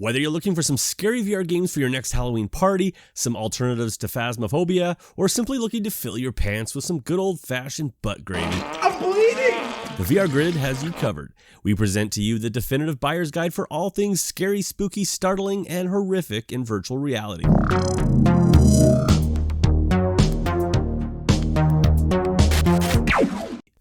Whether you're looking for some scary VR games for your next Halloween party, some alternatives to Phasmophobia, or simply looking to fill your pants with some good old-fashioned butt gravy, I'm bleeding! the VR Grid has you covered. We present to you the definitive buyer's guide for all things scary, spooky, startling, and horrific in virtual reality.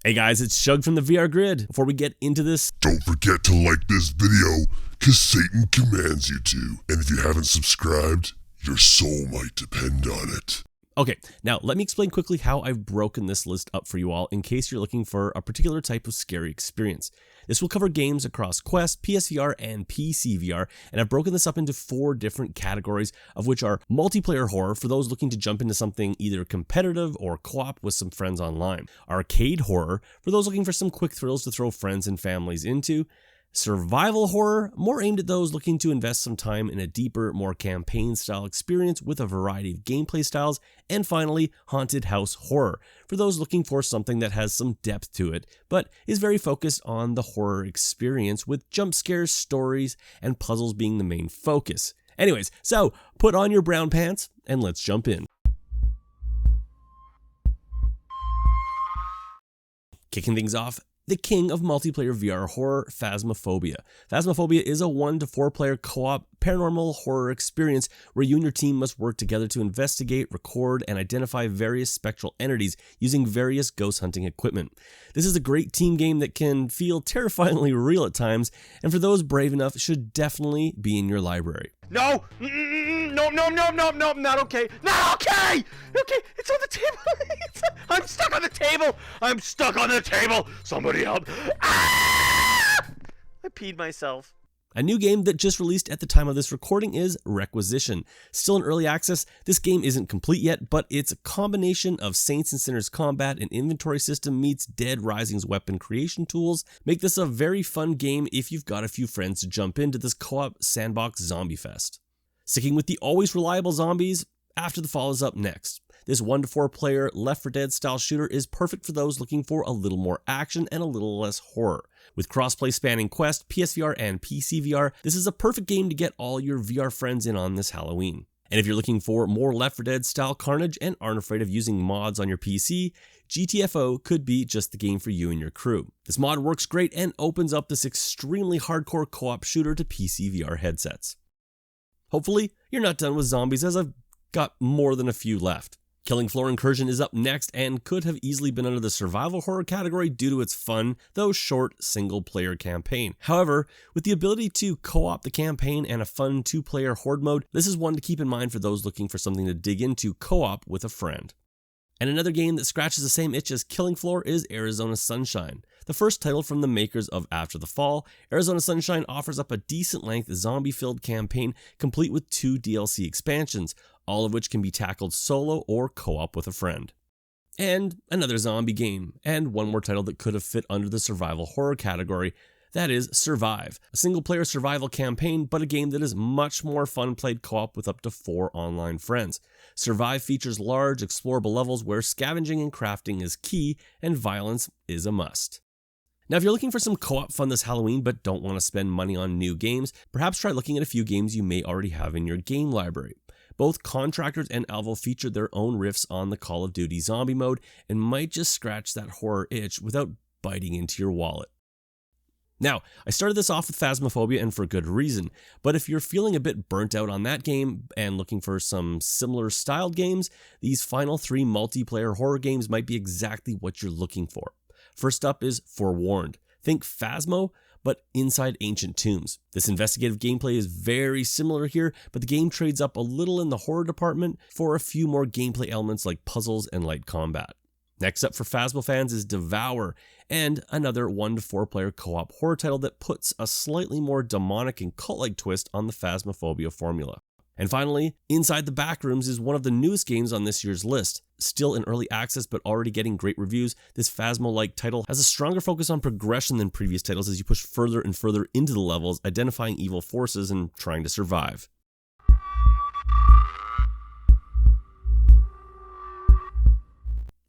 Hey guys, it's Shug from the VR Grid. Before we get into this, don't forget to like this video, cause Satan commands you to. And if you haven't subscribed, your soul might depend on it. okay, now let me explain quickly how I've broken this list up for you all in case you're looking for a particular type of scary experience. This will cover games across Quest, PSVR, and PC VR, and I've broken this up into 4 different categories, of which are multiplayer horror for those looking to jump into something either competitive or co-op with some friends online, arcade horror for those looking for some quick thrills to throw friends and families into, survival horror, more aimed at those looking to invest some time in a deeper, more campaign-style experience with a variety of gameplay styles, and finally, haunted house horror, for those looking for something that has some depth to it, but is very focused on the horror experience with jump scares, stories, and puzzles being the main focus. Anyways, so put on your brown pants, and let's jump in. Kicking things off, the king of multiplayer VR horror, Phasmophobia. Phasmophobia is a 1 to 4 player co-op paranormal horror experience where you and your team must work together to investigate, record, and identify various spectral entities using various ghost hunting equipment. This is a great team game that can feel terrifyingly real at times, and for those brave enough, should definitely be in your library. No! No, not okay. Not okay! Okay, it's on the table. I'm stuck on the table. I'm stuck on the table. Somebody help. Ah! I peed myself. A new game that just released at the time of this recording is Requisition. Still in early access, this game isn't complete yet, but it's a combination of Saints and Sinners combat and inventory system meets Dead Rising's weapon creation tools. Make this a very fun game if you've got a few friends to jump into this co-op sandbox zombie fest. Sticking with the always reliable zombies, After the Fall is up next. This 1 to 4 player Left 4 Dead style shooter is perfect for those looking for a little more action and a little less horror. With crossplay spanning Quest, PSVR, and PC VR, this is a perfect game to get all your VR friends in on this Halloween. And if you're looking for more Left 4 Dead style carnage and aren't afraid of using mods on your PC, GTFO could be just the game for you and your crew. This mod works great and opens up this extremely hardcore co-op shooter to PC VR headsets. Hopefully, you're not done with zombies, as I've got more than a few left. Killing Floor Incursion is up next and could have easily been under the survival horror category due to its fun, though short, single-player campaign. However, with the ability to co-op the campaign and a fun 2-player horde mode, this is one to keep in mind for those looking for something to dig into co-op with a friend. And another game that scratches the same itch as Killing Floor is Arizona Sunshine. The first title from the makers of After the Fall, Arizona Sunshine offers up a decent-length zombie-filled campaign complete with 2 DLC expansions, all of which can be tackled solo or co-op with a friend. And another zombie game, and one more title that could have fit under the survival horror category, that is Survive, a single-player survival campaign, but a game that is much more fun played co-op with up to 4 online friends. Survive features large, explorable levels where scavenging and crafting is key, and violence is a must. Now, if you're looking for some co-op fun this Halloween but don't want to spend money on new games, perhaps try looking at a few games you may already have in your game library. Both Contractors and Alvo feature their own riffs on the Call of Duty zombie mode and might just scratch that horror itch without biting into your wallet. Now, I started this off with Phasmophobia, and for good reason, but if you're feeling a bit burnt out on that game and looking for some similar styled games, these final 3 multiplayer horror games might be exactly what you're looking for. First up is Forewarned. Think Phasmo, but inside ancient tombs. This investigative gameplay is very similar here, but the game trades up a little in the horror department for a few more gameplay elements like puzzles and light combat. Next up for Phasmo fans is Devour, and another 1 to 4 player co-op horror title that puts a slightly more demonic and cult-like twist on the Phasmophobia formula. And finally, Inside the Backrooms is one of the newest games on this year's list. Still in early access but already getting great reviews, this Phasmo-like title has a stronger focus on progression than previous titles as you push further and further into the levels, identifying evil forces and trying to survive.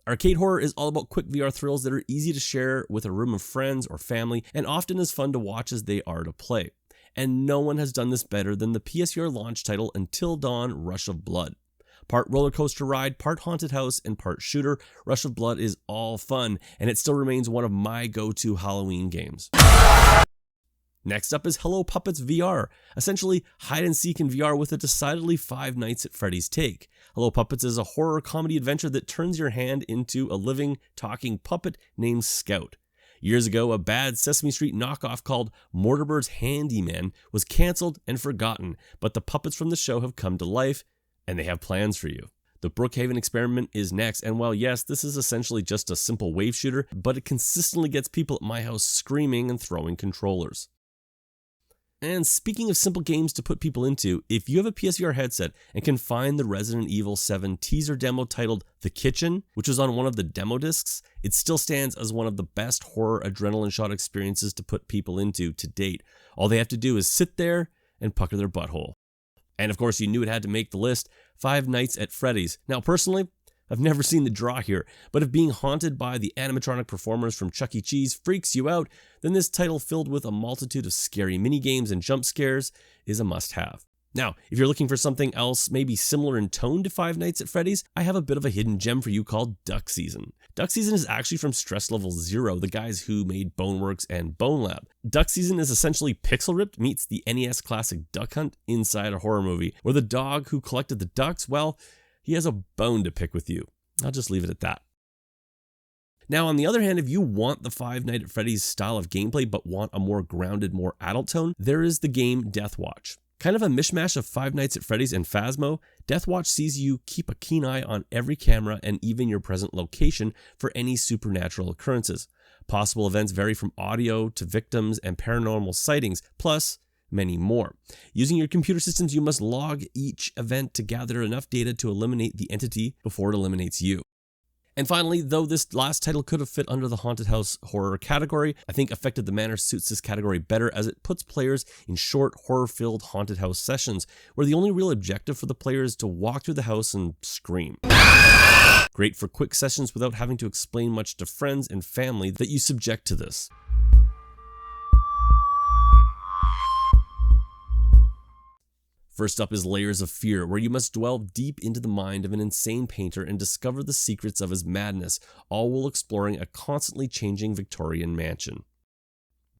Arcade horror is all about quick VR thrills that are easy to share with a room of friends or family, and often as fun to watch as they are to play. and no one has done this better than the PSVR launch title Until Dawn: Rush of Blood. Part roller coaster ride, part haunted house, and part shooter, Rush of Blood is all fun, and it still remains one of my go-to Halloween games. Next up is Hello Puppets VR, essentially hide and seek in VR with a decidedly Five Nights at Freddy's take. Hello Puppets is a horror comedy adventure that turns your hand into a living, talking puppet named Scout. Years ago, a bad Sesame Street knockoff called Mortimer's Handyman was cancelled and forgotten, but the puppets from the show have come to life, and they have plans for you. The Brookhaven experiment is next, and while yes, this is essentially just a simple wave shooter, but it consistently gets people at my house screaming and throwing controllers. And speaking of simple games to put people into, if you have a PSVR headset and can find the Resident Evil 7 teaser demo titled The Kitchen, which was on one of the demo discs, it still stands as one of the best horror adrenaline shot experiences to put people into to date. All they have to do is sit there and pucker their butthole. And of course, you knew it had to make the list, Five Nights at Freddy's. Now, personally, I've never seen the draw here, but if being haunted by the animatronic performers from Chuck E. Cheese freaks you out, then this title filled with a multitude of scary minigames and jump scares is a must-have. Now, if you're looking for something else maybe similar in tone to Five Nights at Freddy's, I have a bit of a hidden gem for you called Duck Season. Duck Season is actually from Stress Level Zero, the guys who made Boneworks and Bone Lab. Duck Season is essentially Pixel Ripped meets the NES classic Duck Hunt inside a horror movie, where the dog who collected the ducks, well, he has a bone to pick with you. I'll just leave it at that. Now, on the other hand, if you want the Five Nights at Freddy's style of gameplay but want a more grounded, more adult tone, there is the game Death Watch. Kind of a mishmash of Five Nights at Freddy's and Phasmo, Death Watch sees you keep a keen eye on every camera and even your present location for any supernatural occurrences. Possible events vary from audio to victims and paranormal sightings, plus many more. Using your computer systems, you must log each event to gather enough data to eliminate the entity before it eliminates you. And finally, though this last title could have fit under the haunted house horror category, I think Affected the Manor suits this category better as it puts players in short, horror-filled haunted house sessions, where the only real objective for the player is to walk through the house and scream. Great for quick sessions without having to explain much to friends and family that you subject to this. First up is Layers of Fear, where you must delve deep into the mind of an insane painter and discover the secrets of his madness, all while exploring a constantly changing Victorian mansion.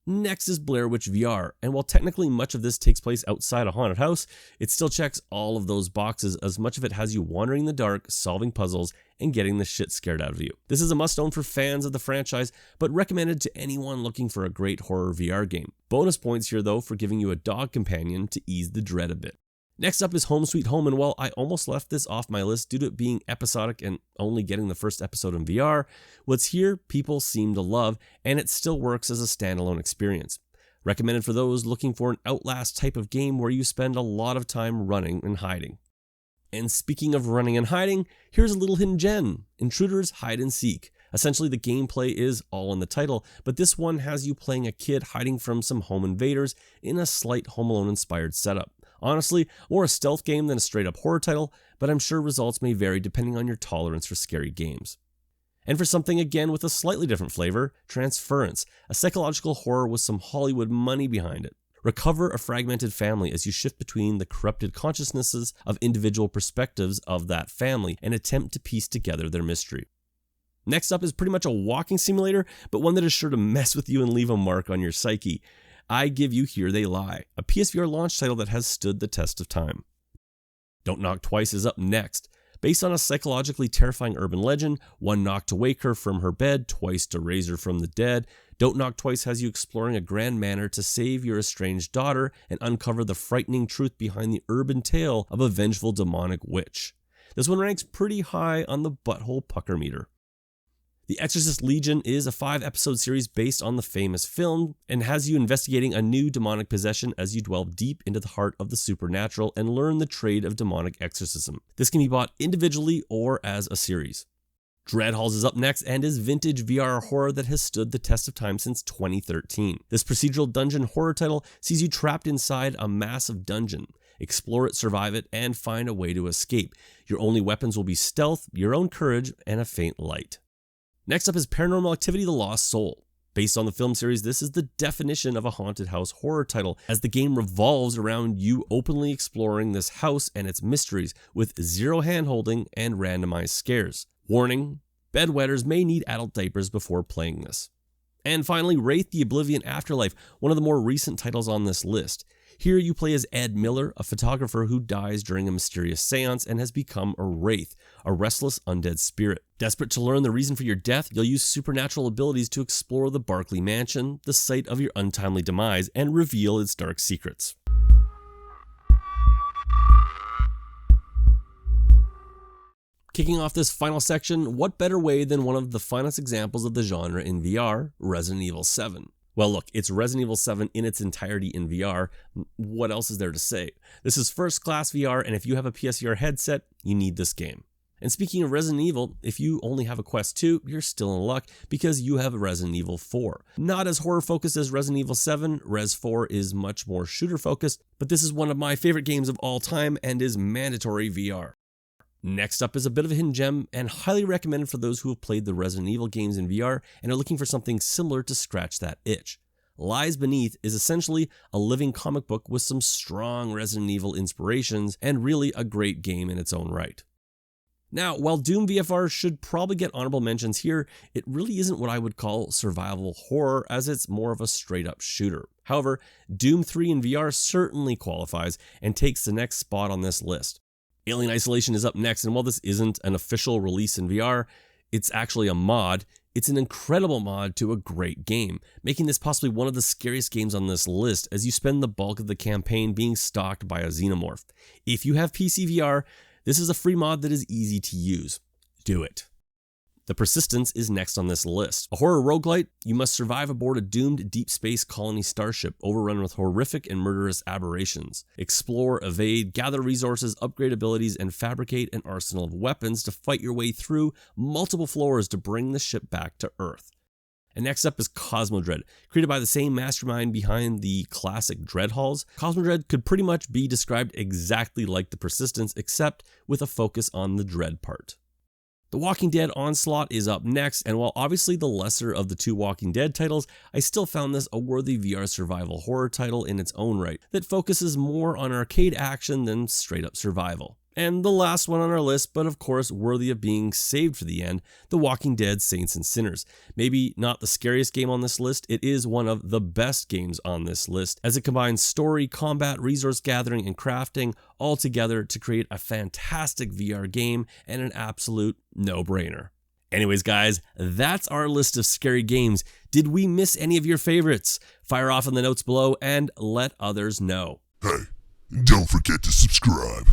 Next is Blair Witch VR, and while technically much of this takes place outside a haunted house, it still checks all of those boxes as much of it has you wandering in the dark, solving puzzles, and getting the shit scared out of you. This is a must-own for fans of the franchise, but recommended to anyone looking for a great horror VR game. Bonus points here though for giving you a dog companion to ease the dread a bit. Next up is Home Sweet Home, and while I almost left this off my list due to it being episodic and only getting the first episode in VR, what's here people seem to love, and it still works as a standalone experience. Recommended for those looking for an Outlast type of game where you spend a lot of time running and hiding. And speaking of running and hiding, here's a little hidden gem, Intruders Hide and Seek. Essentially, the gameplay is all in the title, but this one has you playing a kid hiding from some home invaders in a slight Home Alone inspired setup. Honestly, more a stealth game than a straight up horror title, but I'm sure results may vary depending on your tolerance for scary games. And for something again with a slightly different flavor, Transference, a psychological horror with some Hollywood money behind it. Recover a fragmented family as you shift between the corrupted consciousnesses of individual perspectives of that family and attempt to piece together their mystery. Next up is pretty much a walking simulator, but one that is sure to mess with you and leave a mark on your psyche. I give you Here They Lie, a PSVR launch title that has stood the test of time. Don't Knock Twice is up next. Based on a psychologically terrifying urban legend, one knock to wake her from her bed, twice to raise her from the dead, Don't Knock Twice has you exploring a grand manor to save your estranged daughter and uncover the frightening truth behind the urban tale of a vengeful demonic witch. This one ranks pretty high on the butthole pucker meter. The Exorcist Legion is a 5-episode series based on the famous film and has you investigating a new demonic possession as you delve deep into the heart of the supernatural and learn the trade of demonic exorcism. This can be bought individually or as a series. Dread Halls is up next and is vintage VR horror that has stood the test of time since 2013. This procedural dungeon horror title sees you trapped inside a massive dungeon. Explore it, survive it, and find a way to escape. Your only weapons will be stealth, your own courage, and a faint light. Next up is Paranormal Activity: The Lost Soul. Based on the film series, this is the definition of a haunted house horror title, as the game revolves around you openly exploring this house and its mysteries with zero handholding and randomized scares. Warning, bedwetters may need adult diapers before playing this. And finally, Wraith the Oblivion Afterlife, one of the more recent titles on this list. Here you play as Ed Miller, a photographer who dies during a mysterious seance and has become a wraith, a restless undead spirit. Desperate to learn the reason for your death, you'll use supernatural abilities to explore the Barclay Mansion, the site of your untimely demise, and reveal its dark secrets. Kicking off this final section, what better way than one of the finest examples of the genre in VR, Resident Evil 7. Well, look, it's Resident Evil 7 in its entirety in VR. What else is there to say? This is first-class VR, and if you have a PSVR headset, you need this game. And speaking of Resident Evil, if you only have a Quest 2, you're still in luck because you have Resident Evil 4. Not as horror-focused as Resident Evil 7, Res 4 is much more shooter-focused, but this is one of my favorite games of all time and is mandatory VR. Next up is a bit of a hidden gem and highly recommended for those who have played the Resident Evil games in VR and are looking for something similar to scratch that itch. Lies Beneath is essentially a living comic book with some strong Resident Evil inspirations and really a great game in its own right. Now, while Doom VFR should probably get honorable mentions here, it really isn't what I would call survival horror, as it's more of a straight-up shooter. However, Doom 3 in VR certainly qualifies and takes the next spot on this list. Alien Isolation is up next, and while this isn't an official release in VR, it's actually a mod. It's an incredible mod to a great game, making this possibly one of the scariest games on this list as you spend the bulk of the campaign being stalked by a xenomorph. If you have PC VR, this is a free mod that is easy to use. Do it. The Persistence is next on this list. A horror roguelite, you must survive aboard a doomed deep space colony starship overrun with horrific and murderous aberrations. Explore, evade, gather resources, upgrade abilities, and fabricate an arsenal of weapons to fight your way through multiple floors to bring the ship back to Earth. And next up is Cosmodread. Created by the same mastermind behind the classic Dread Halls, Cosmodread could pretty much be described exactly like The Persistence, except with a focus on the dread part. The Walking Dead Onslaught is up next, and while obviously the lesser of the two Walking Dead titles, I still found this a worthy VR survival horror title in its own right, that focuses more on arcade action than straight-up survival. And the last one on our list, but of course worthy of being saved for the end, The Walking Dead Saints and Sinners. Maybe not the scariest game on this list, it is one of the best games on this list, as it combines story, combat, resource gathering, and crafting all together to create a fantastic VR game and an absolute no-brainer. Anyways guys, that's our list of scary games. Did we miss any of your favorites? Fire off in the notes below and let others know. Hey, don't forget to subscribe.